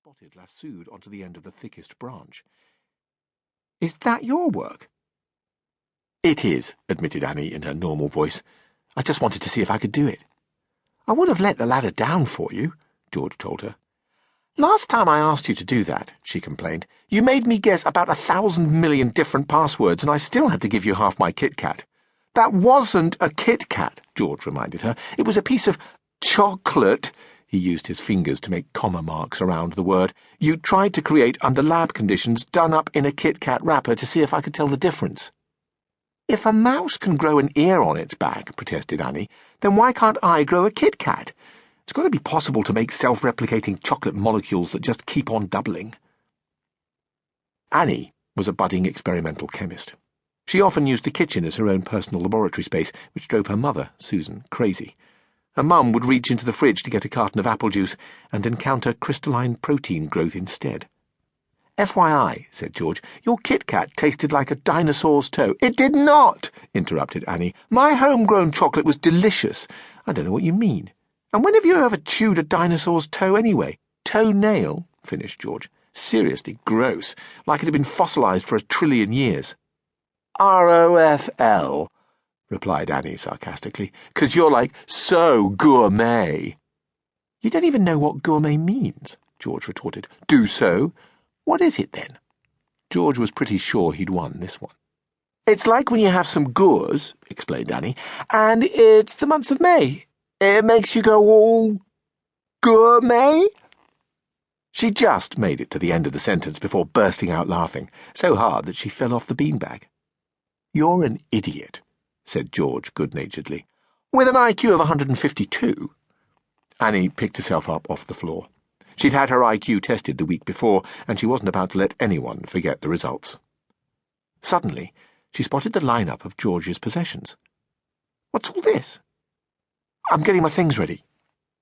spotted lassoed onto the end of the thickest branch. "Is that your work?" "It is," admitted Annie in her normal voice. "I just wanted to see if I could do it." "I would have let the ladder down for you," George told her. "Last time I asked you to do that," she complained, "you made me guess about 1,000 million different passwords, and I still had to give you half my Kit Kat." "That wasn't a Kit Kat," George reminded her. "It was a piece of chocolate." He used his fingers to make comma marks around the word. "You tried to create under lab conditions, done up in a Kit Kat wrapper to see if I could tell the difference." "If a mouse can grow an ear on its back," protested Annie, "then why can't I grow a Kit Kat? It's got to be possible to make self-replicating chocolate molecules that just keep on doubling." Annie was a budding experimental chemist. She often used the kitchen as her own personal laboratory space, which drove her mother, Susan, crazy. Her mum would reach into the fridge to get a carton of apple juice and encounter crystalline protein growth instead. "FYI," said George, "your Kit Kat tasted like a dinosaur's toe." "It did not," interrupted Annie. "My homegrown chocolate was delicious." "I don't know what you mean. And when have you ever chewed a dinosaur's toe anyway?" "Toenail," finished George. "Seriously gross, like it had been fossilized for 1 trillion years." "ROFL," replied Annie sarcastically, "'cause you're like so gourmet." "You don't even know what gourmet means," George retorted. "Do so. What is it then?" George was pretty sure he'd won this one. "It's like when you have some gours," explained Annie, "and it's the month of May. It makes you go all gourmet." She just made it to the end of the sentence before bursting out laughing, so hard that she fell off the beanbag. "You're an idiot," said George good-naturedly. "With an IQ of 152? Annie picked herself up off the floor. She'd had her IQ tested the week before, and she wasn't about to let anyone forget the results. Suddenly, she spotted the lineup of George's possessions. "What's all this?" "I'm getting my things ready."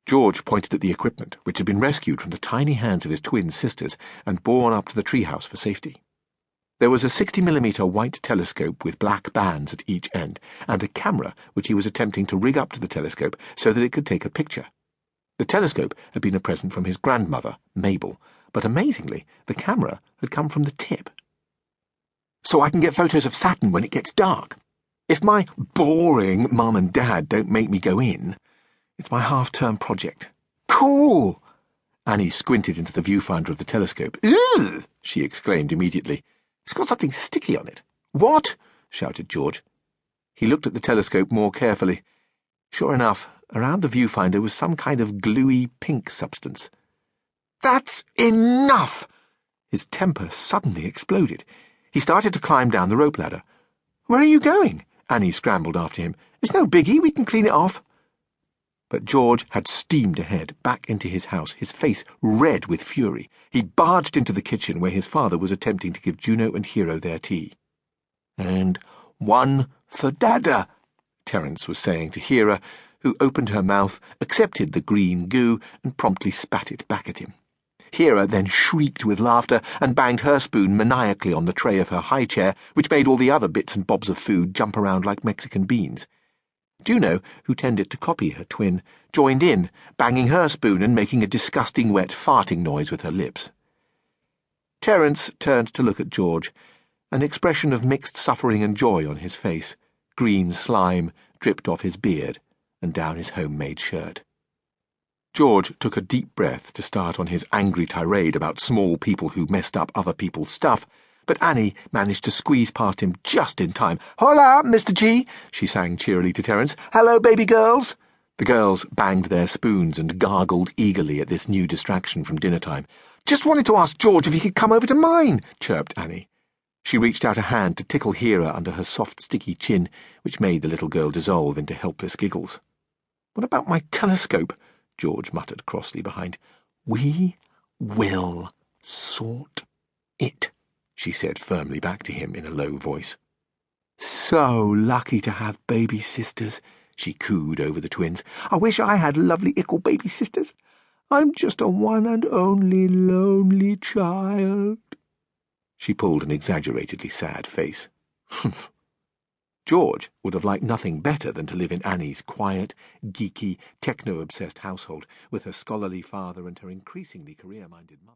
George pointed at the equipment, which had been rescued from the tiny hands of his twin sisters and borne up to the treehouse for safety. There was a 60mm white telescope with black bands at each end, and a camera which he was attempting to rig up to the telescope so that it could take a picture. The telescope had been a present from his grandmother, Mabel, but amazingly, the camera had come from the tip. "So I can get photos of Saturn when it gets dark. If my boring mum and dad don't make me go in. It's my half-term project." "Cool!" Annie squinted into the viewfinder of the telescope. "Ugh!" she exclaimed immediately. "It's got something sticky on it." "What?" shouted George. He looked at the telescope more carefully. Sure enough, around the viewfinder was some kind of gluey pink substance. "That's enough!" His temper suddenly exploded. He started to climb down the rope ladder. "Where are you going?" Annie scrambled after him. "It's no biggie, we can clean it off." But George had steamed ahead, back into his house, his face red with fury. He barged into the kitchen where his father was attempting to give Juno and Hero their tea. "And one for Dada," Terence was saying to Hera, who opened her mouth, accepted the green goo, and promptly spat it back at him. Hera then shrieked with laughter and banged her spoon maniacally on the tray of her high chair, which made all the other bits and bobs of food jump around like Mexican beans. Juno, who tended to copy her twin, joined in, banging her spoon and making a disgusting wet farting noise with her lips. Terence turned to look at George, an expression of mixed suffering and joy on his face. Green slime dripped off his beard and down his homemade shirt. George took a deep breath to start on his angry tirade about small people who messed up other people's stuff, but Annie managed to squeeze past him just in time. "Hola, Mr. G," she sang cheerily to Terence. "Hello, baby girls." The girls banged their spoons and gargled eagerly at this new distraction from dinner time. "Just wanted to ask George if he could come over to mine," chirped Annie. She reached out a hand to tickle Hera under her soft, sticky chin, which made the little girl dissolve into helpless giggles. "What about my telescope?" George muttered crossly behind. "We will sort it," she said firmly back to him in a low voice. "So lucky to have baby sisters," she cooed over the twins. "I wish I had lovely ickle baby sisters. I'm just a one and only lonely child." She pulled an exaggeratedly sad face. "Humph." George would have liked nothing better than to live in Annie's quiet, geeky, techno-obsessed household with her scholarly father and her increasingly career-minded mother.